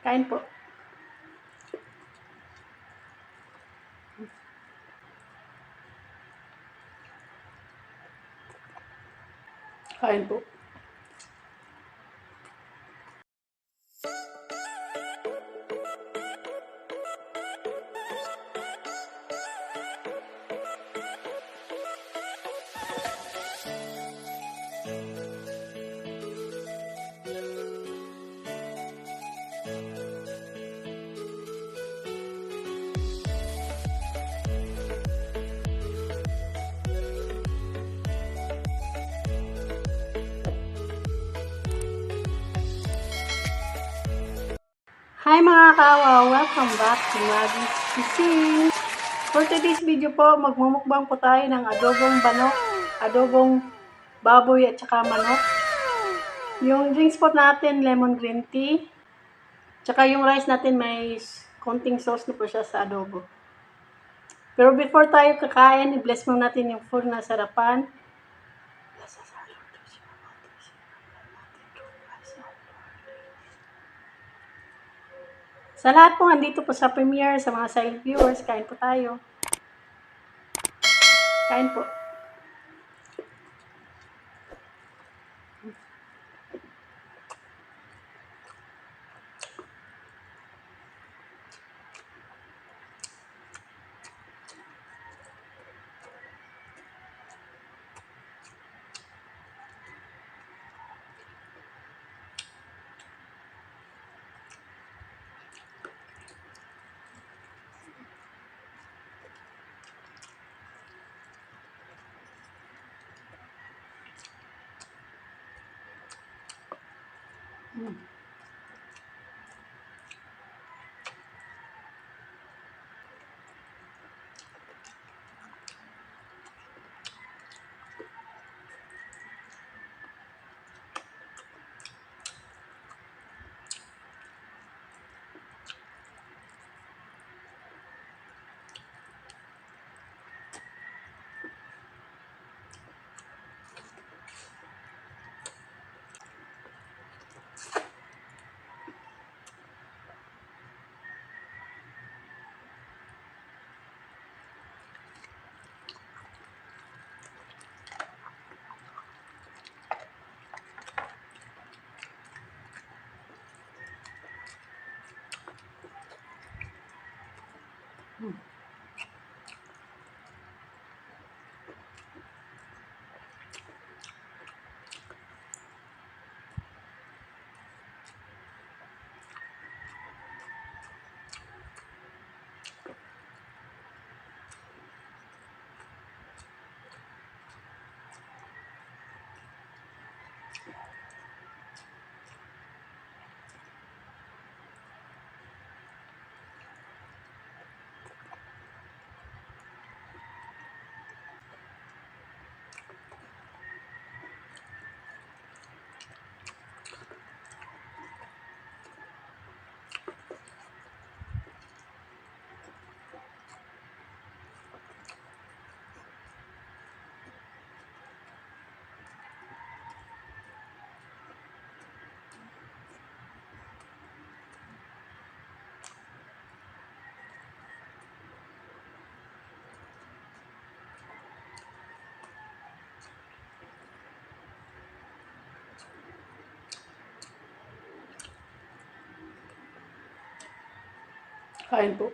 Kain po. Kain po. Hi mga kawa! Welcome back to Maggie's Cuisine! For today's video po, magmumukbang po tayo ng adobong manok, adobong baboy at saka manok. Yung drinks po natin, lemon green tea. Tsaka yung rice natin may konting sauce na po siya sa adobo. Pero before tayo kakain, i-bless mo natin yung food na sarapan. Sa lahat po, andito po sa premiere, sa mga silent viewers, kain po tayo. Kain po. Kain po.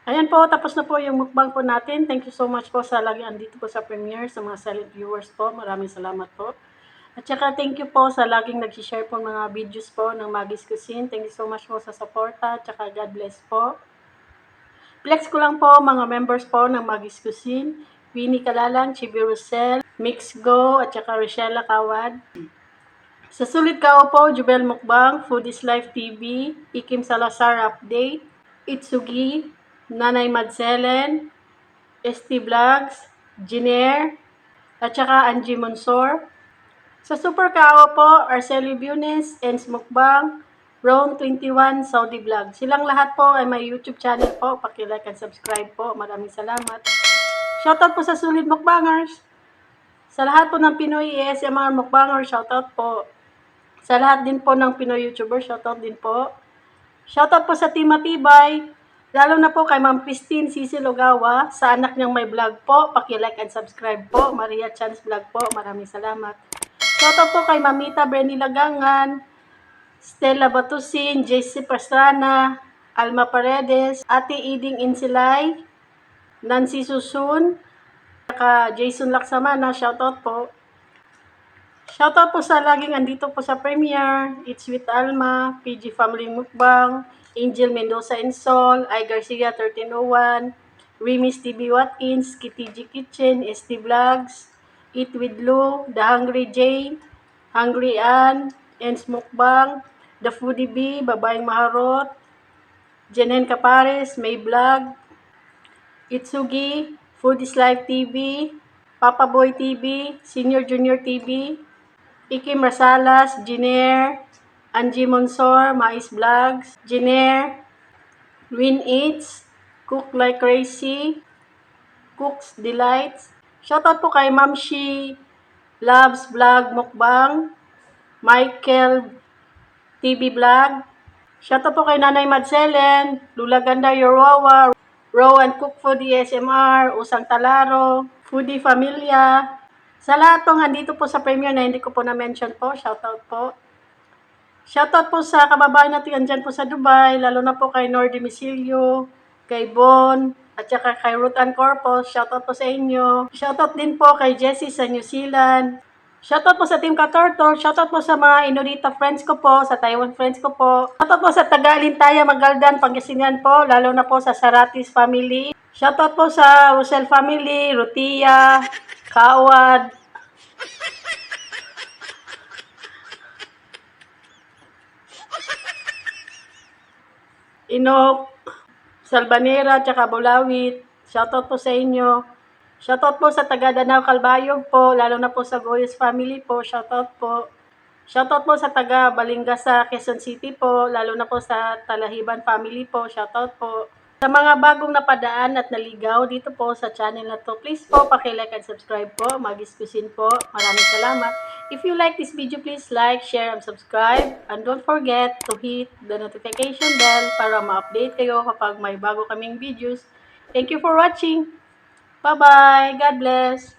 Ayan po, tapos na po yung mukbang po natin. Thank you so much po sa lagi andito po sa premiere, sa mga silent viewers po. Maraming salamat po. At saka thank you po sa laging nag-share po mga videos po ng Maggie's Cuisine. Thank you so much po sa suporta. At saka God bless po. Flex ko lang po mga members po ng Maggie's Cuisine. Winnie Kalalang, Chibi Rosel, Mix Go, at saka Rochella Kawad. Sa sulit kao po, Jubel Mukbang, Food is Life TV, Ikim Salazar Update, Itsugi, Nanay Madselen, ST Vlogs, Giner, at saka Angie Monsor. Sa Super Kao po, Arceli Bunes, Ens Mukbang, Ron 21, Saudi Vlog. Silang lahat po ay may YouTube channel po. Paki-like and subscribe po. Maraming salamat. Shoutout po sa Sulit Mukbangers. Sa lahat po ng Pinoy ASMR Mukbangers, shoutout po. Sa lahat din po ng Pinoy YouTuber, shoutout din po. Shoutout po sa Team Matibay. Lalo na po kay Ma'am Christine Cici Logawa, sa anak niyang may vlog po. Paki-like and subscribe po. Maria Chance Vlog po. Maraming salamat. Shoutout po kay Mamita Brenny Lagangan, Stella Batusin, JC Pastrana, Alma Paredes, Ate Iding Insilay, Nancy Susun, saka Jason Laksamana, shoutout po. Shoutout po sa laging andito po sa premiere, It's with Alma, PG Family Mukbang, Angel Mendoza and Sol, I Garcia 1301, Rimis TV Watkins, KTG Kitchen, ST Vlogs, Eat with Lou, The Hungry Jane, Hungry Ann, Ens Mukbang, The Foodie Bee, Babaeng Maharot, Jenen Capares, May Vlog, Itsugi, Food is Life TV, Papa Boy TV, Senior Junior TV, Ikim Rasalas, Giner, Angie Monsor, Mais Vlogs, Giner, Win Eats, Cook Like Crazy, Cooks Delights. Shoutout po kay Mamshi Loves Vlog Mukbang, Michael TV Vlog. Shoutout po kay Nanay Madselen, Lula Ganda Yorwawa, Raw and Cook Foodie ASMR, Usang Talaro, Foodie Familia. Sa lahat po andito po sa premiere na hindi ko po na-mention po, shoutout po. Shoutout po sa kababayan natin andyan po sa Dubai, lalo na po kay Nor Demisilio, kay Bon, at saka kay Ruth Ann Corpus, shoutout po sa inyo. Shoutout din po kay Jessie sa New Zealand. Shoutout po sa Team Katortor, shoutout po sa mga Inurita friends ko po, sa Taiwan friends ko po. Shoutout po sa Tagalintaya, Magaldan, Pangasinan po, lalo na po sa Saratis family. Shoutout po sa Rosel family, Rutia, Kawad, Inok, Salbanera, tsaka Bulawit. Shoutout po sa inyo. Shoutout po sa taga Danao Calbayog po, lalo na po sa Goyes family po. Shoutout po. Shoutout po sa taga Balinga sa Quezon City po, lalo na po sa Talahiban family po. Shoutout po. Sa mga bagong napadaan at naligaw dito po sa channel na to, please po paki-like and subscribe po. Maggie's Cuisine po. Maraming salamat. If you like this video, please like, share, and subscribe. And don't forget to hit the notification bell para ma-update kayo kapag may bago kaming videos. Thank you for watching. Bye-bye. God bless.